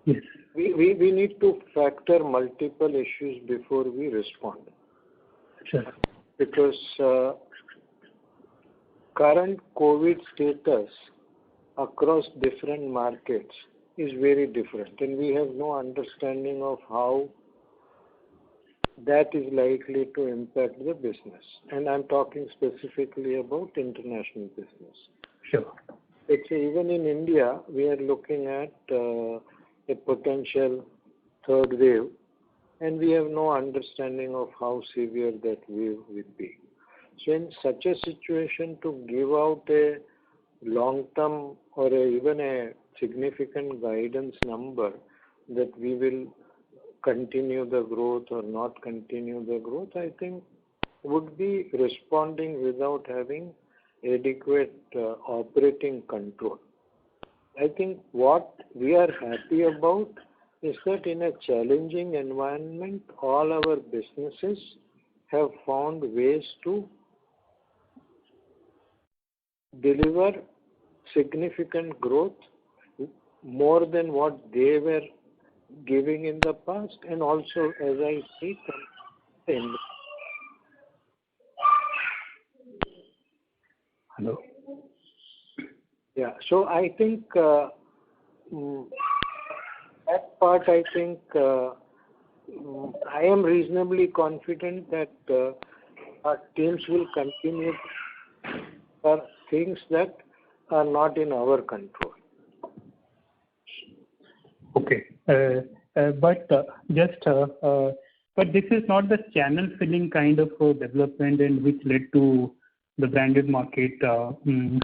yes, we need to factor multiple issues before we respond. Sure. Because current COVID status across different markets is very different, and we have no understanding of how that is likely to impact the business. And I'm talking specifically about international business. Sure. It's even in India, we are looking at a potential third wave, and we have no understanding of how severe that wave will be. So in such a situation, to give out a long-term or even a significant guidance number that we will continue the growth or not continue the growth, I think would be responding without having adequate operating control. I think what we are happy about is that in a challenging environment, all our businesses have found ways to deliver significant growth more than what they were giving in the past, and also, as I see, Hello. Yeah, so I think that part, I think I am reasonably confident that our teams will continue for things that are not in our control. Okay, but this is not the channel filling kind of development and which led to the branded market,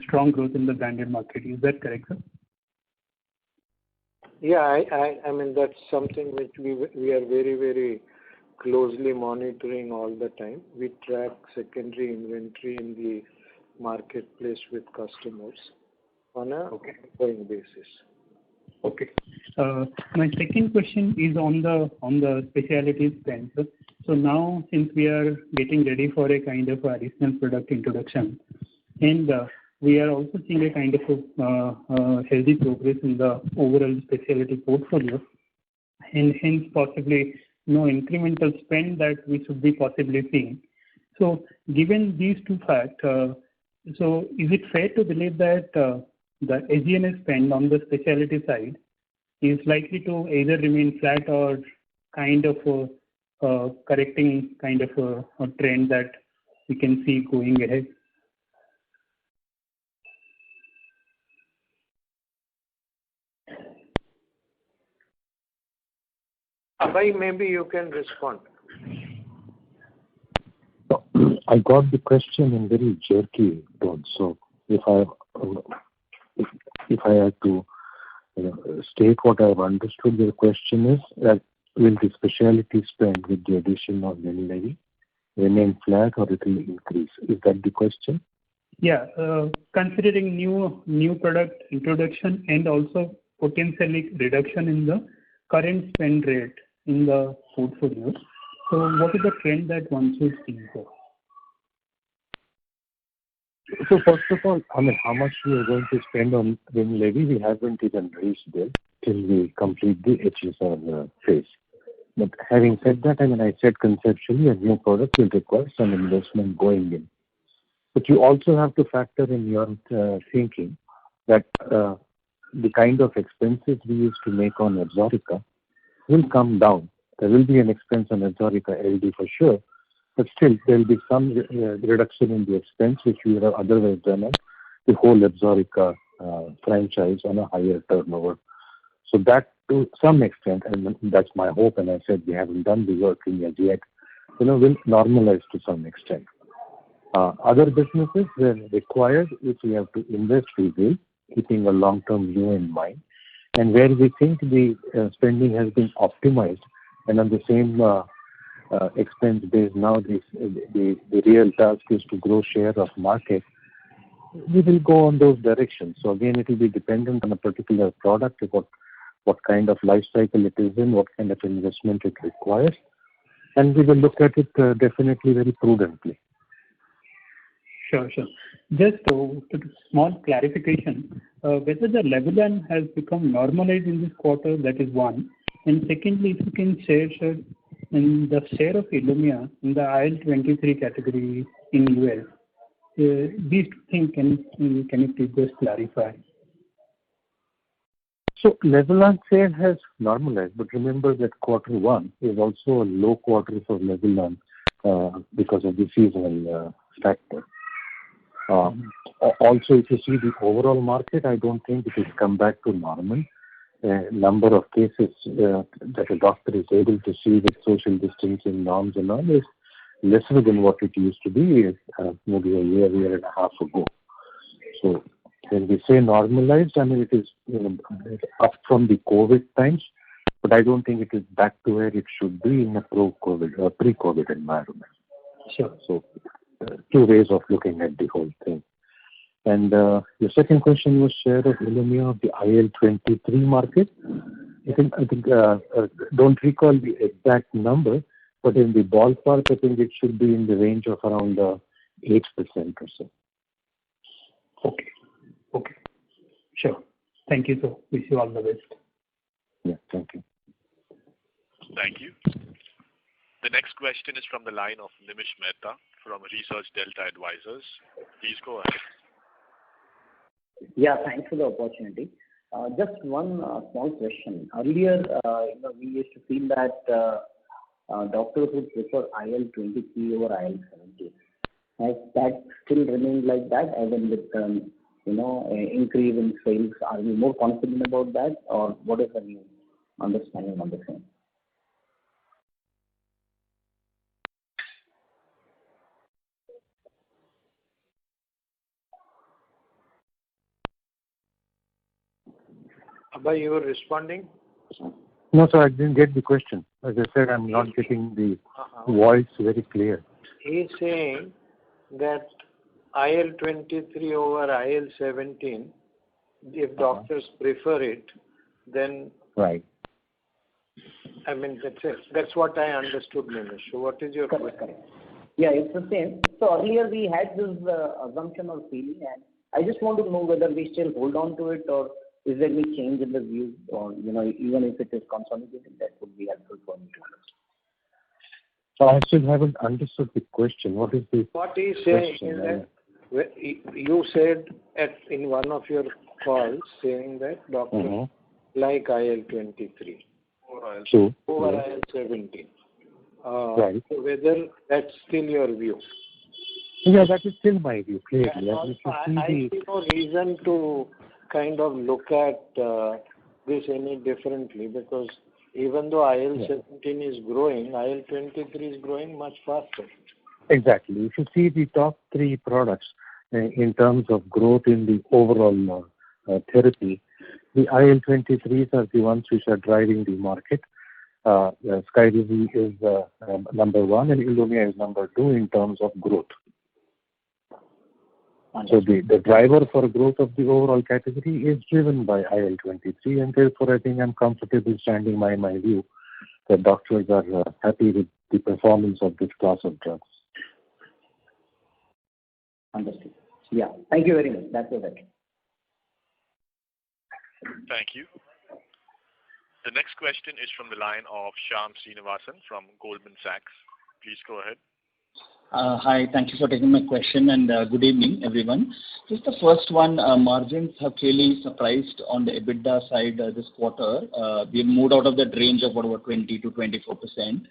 strong growth in the branded market. Is that correct, sir? Yeah, I mean, that's something which we are very, very closely monitoring all the time. We track secondary inventory in the marketplace with customers on a ongoing basis. Okay. My second question is on the specialty spend. So now, since we are getting ready for a kind of additional product introduction, and we are also seeing a kind of healthy progress in the overall specialty portfolio, and hence possibly no incremental spend that we should be possibly seeing. So, given these two facts, so is it fair to believe that the SG&A spend on the specialty side is likely to either remain flat or kind of correcting kind of a trend that we can see going ahead? Abhay, maybe you can respond. I got the question in very jerky tone. So if I had to state what I've understood, the question is that will the specialty spend with the addition of WinLevi remain flat or it will increase? Is that the question? Yeah, considering new product introduction and also potentially reduction in the current spend rate in the portfolio. So what is the trend that one should see for? So first of all, I mean, how much we are going to spend on WinLevi, we haven't even reached there till we complete the HSR phase. But having said that, I mean, I said conceptually a new product will require some investment going in. But you also have to factor in your thinking that the kind of expenses we used to make on Absorica will come down. There will be an expense on Absorica LD for sure, but still there will be some reduction in the expense which we would have otherwise done on the whole Absorica franchise on a higher turnover. So that to some extent, and that's my hope, and I said we haven't done the work in yet, will normalize to some extent. Other businesses, when required, if we have to invest, we will. keeping a long-term view in mind. And where we think the spending has been optimized and on the same expense base now the real task is to grow share of market, we will go on those directions. So again, it will be dependent on a particular product, what kind of life cycle it is in, what kind of investment it requires, and we will look at it definitely very prudently. Sure. Just a small clarification. Whether the Levulan has become normalized in this quarter, that is one. And secondly, if you can share, sir, in the share of Ilumya in the IL-23 category in US, these two things, can you please just clarify? So Levulan share has normalized, but remember that quarter one is also a low quarter for Levulan because of the seasonal factor. Also, if you see the overall market, I don't think it has come back to normal. Number of cases that a doctor is able to see with social distancing norms and all is lesser than what it used to be maybe a year and a half ago. So when we say normalized, I mean it is up from the COVID times, but I don't think it is back to where it should be in a pre-COVID environment. Sure. So two ways of looking at the whole thing. And your second question was share of Ilumya of the IL-23 market. I think don't recall the exact number, but in the ballpark, I think it should be in the range of around 8% or so. Okay. Sure. Thank you, sir. Wish you all the best. Yeah, thank you. Thank you. The next question is from the line of Nimish Mehta from Research Delta Advisors. Please go ahead. Yeah, thanks for the opportunity. Just one small question. Earlier, we used to feel that doctors would prefer IL-23 over IL-17. Has that still remained like that, as in with increase in sales? Are we more confident about that, or what is the new understanding on the same? Abhay, you were responding? No, sir, I didn't get the question. As I said, I'm not getting the voice very clear. He's saying that IL-23 over IL-17, if doctors prefer it, then... Right. I mean, that's it. That's what I understood, Nimish. So what is your question? Correct. Yeah, it's the same. So earlier we had this assumption or feeling, and I just want to know whether we still hold on to it, or is there any change in the view, or even if it is consolidated, that would be helpful for me to understand. So I still haven't understood the question. What is the What he's saying is that you said in one of your calls saying that doctors like IL-23 over IL-17. Right. So whether that's still your view? Yeah, that is still my view, clearly. I see no reason to kind of look at this any differently, because even though IL-17 is growing, IL-23 is growing much faster. Exactly. If you see the top three products in terms of growth in the overall therapy, the IL-23s are the ones which are driving the market. Skyrizi is number one and Ilumya is number two in terms of growth. So the driver for growth of the overall category is driven by IL-23, and therefore I think I'm comfortable standing by my view that doctors are happy with the performance of this class of drugs. Understood. Yeah. Thank you very much. That's all. Thank you. The next question is from the line of Shyam Srinivasan from Goldman Sachs. Please go ahead. Hi, thank you for taking my question, and good evening, everyone. Just the first one, margins have clearly surprised on the EBITDA side this quarter. We moved out of that range of about 20 to 24%.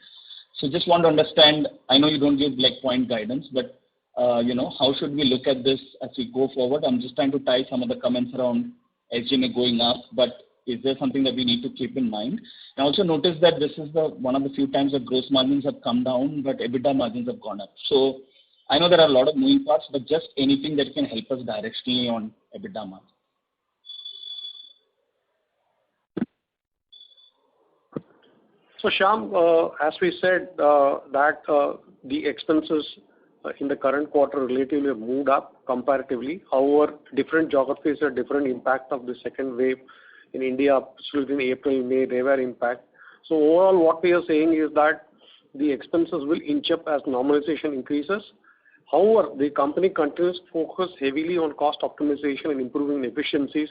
So just want to understand, I know you don't give point guidance, but how should we look at this as we go forward? I'm just trying to tie some of the comments around SG&A going up, but is there something that we need to keep in mind? I also noticed that this is one of the few times that gross margins have come down, but EBITDA margins have gone up. So I know there are a lot of moving parts, but just anything that can help us directionally on EBITDA margin. So Shyam, as we said, that the expenses in the current quarter relatively have moved up comparatively. However, different geographies have different impact of the second wave. In India, especially in April, May, they were impact. So overall, what we are saying is that the expenses will inch up as normalization increases. However, the company continues to focus heavily on cost optimization and improving efficiencies.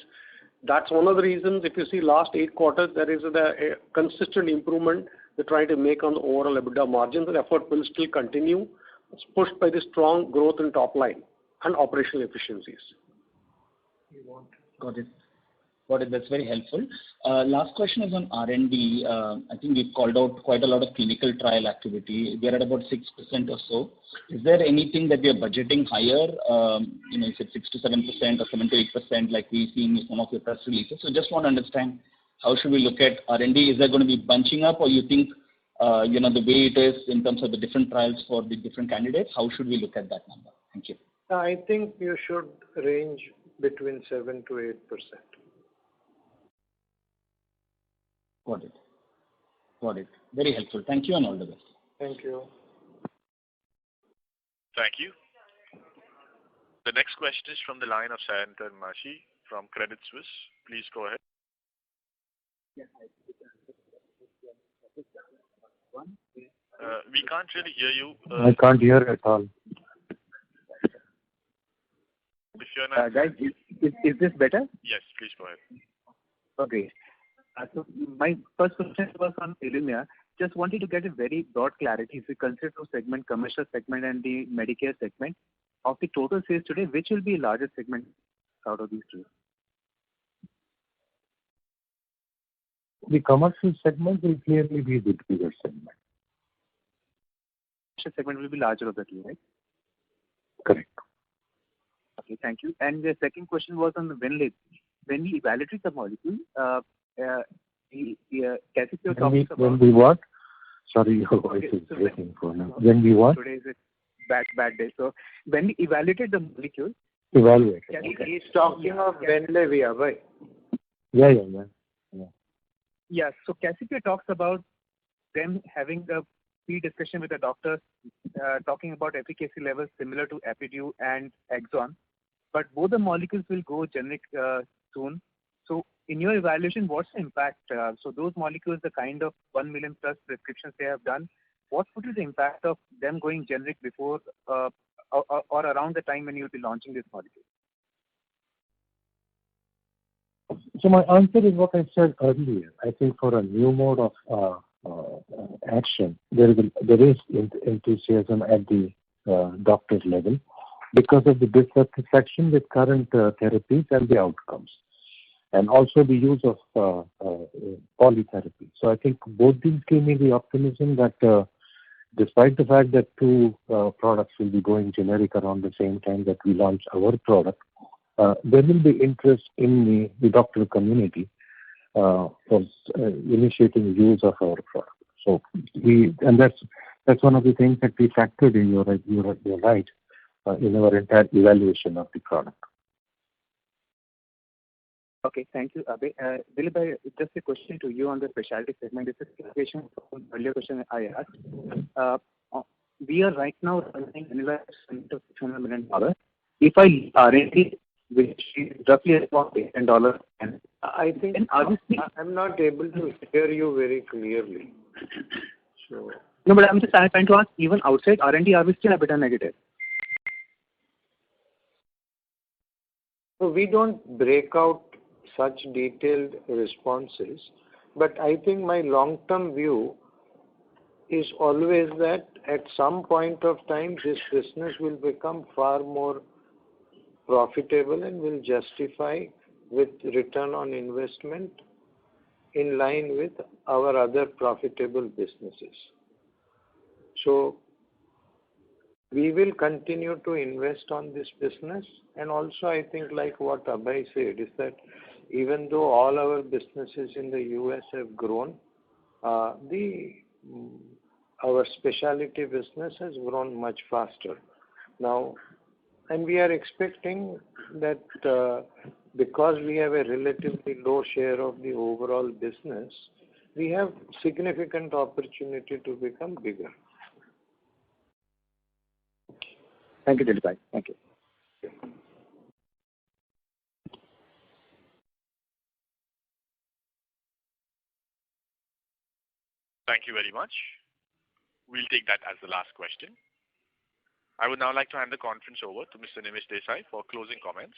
That's one of the reasons, if you see last 8 quarters, there is a consistent improvement they're trying to make on the overall EBITDA margin. The effort will still continue. It's pushed by the strong growth in top line and operational efficiencies. Got it. That's very helpful. Last question is on R&D. I think we've called out quite a lot of clinical trial activity. We are at about 6% or so. Is there anything that we are budgeting higher? Is it 6 to 7% or 7 to 8% like we've seen in some of your press releases? So just want to understand how should we look at R&D? Is there going to be bunching up, or you think the way it is in terms of the different trials for the different candidates? How should we look at that number? Thank you. I think you should range between 7 to 8%. Got it. Very helpful. Thank you and all the best. Thank you. Thank you. The next question is from the line of Sayantan Mashi from Credit Suisse. Please go ahead. We can't really hear you. I can't hear at all. If you're not... Guys, is this better? Yes, please go ahead. Okay. So my first question was on Ilumya. Just wanted to get a very broad clarity. If we consider two segment, commercial segment and the Medicare segment, of the total sales today, which will be largest segment out of these two? The commercial segment will clearly be the bigger segment. Commercial segment will be larger of the two, right? Correct. Okay, thank you. And the second question was on the Winlevi. When we evaluated the molecule, Casipio talks about... When we what? Sorry, your voice is breaking for now. When we what? Today is a bad day. So when we evaluated the molecule... Evaluated. He's talking of Winlevi, Abhay. Yeah. Yeah, so Casipio talks about them having a pre-discussion with the doctors, talking about efficacy levels similar to Epidu and Exon. But both the molecules will go generic soon. So in your evaluation, what's the impact? So those molecules, the kind of 1 million plus prescriptions they have done, what would be the impact of them going generic before or around the time when you'll be launching this molecule? So my answer is what I said earlier. I think for a new mode of action, there is enthusiasm at the doctor's level because of the dissatisfaction with current therapies and the outcomes, and also the use of polytherapy. So I think both these give me the optimism that despite the fact that two products will be going generic around the same time that we launch our product, there will be interest in the doctor community for initiating use of our product. So that's one of the things that we factored in. You're right in our entire evaluation of the product. Okay, thank you, Abhay. Dilip, just a question to you on the specialty segment. This is a clarification from the earlier question I asked. We are right now running anywhere of $600 million. If I R&D, which is roughly about $8 million, and I think I'm not able to hear you very clearly. So no, but I'm just trying to ask, even outside R&D, are we still EBITDA negative? So we don't break out such detailed responses, but I think my long-term view is always that at some point of time this business will become far more profitable and will justify with return on investment in line with our other profitable businesses. So we will continue to invest on this business, and also I think like what Abhay said is that even though all our businesses in the US have grown, our specialty business has grown much faster. Now, and we are expecting that because we have a relatively low share of the overall business, we have significant opportunity to become bigger. Thank you, Dilip. Thank you. Thank you very much. We'll take that as the last question. I would now like to hand the conference over to Mr. Nimish Desai for closing comments.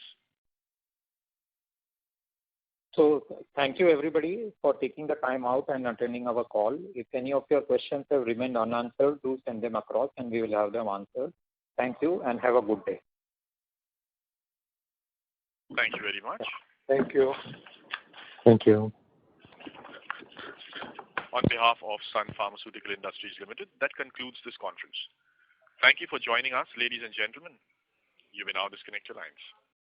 So thank you everybody for taking the time out and attending our call. If any of your questions have remained unanswered, do send them across and we will have them answered. Thank you and have a good day. Thank you very much. Thank you. Thank you. On behalf of Sun Pharmaceutical Industries Limited, that concludes this conference. Thank you for joining us, ladies and gentlemen. You may now disconnect your lines.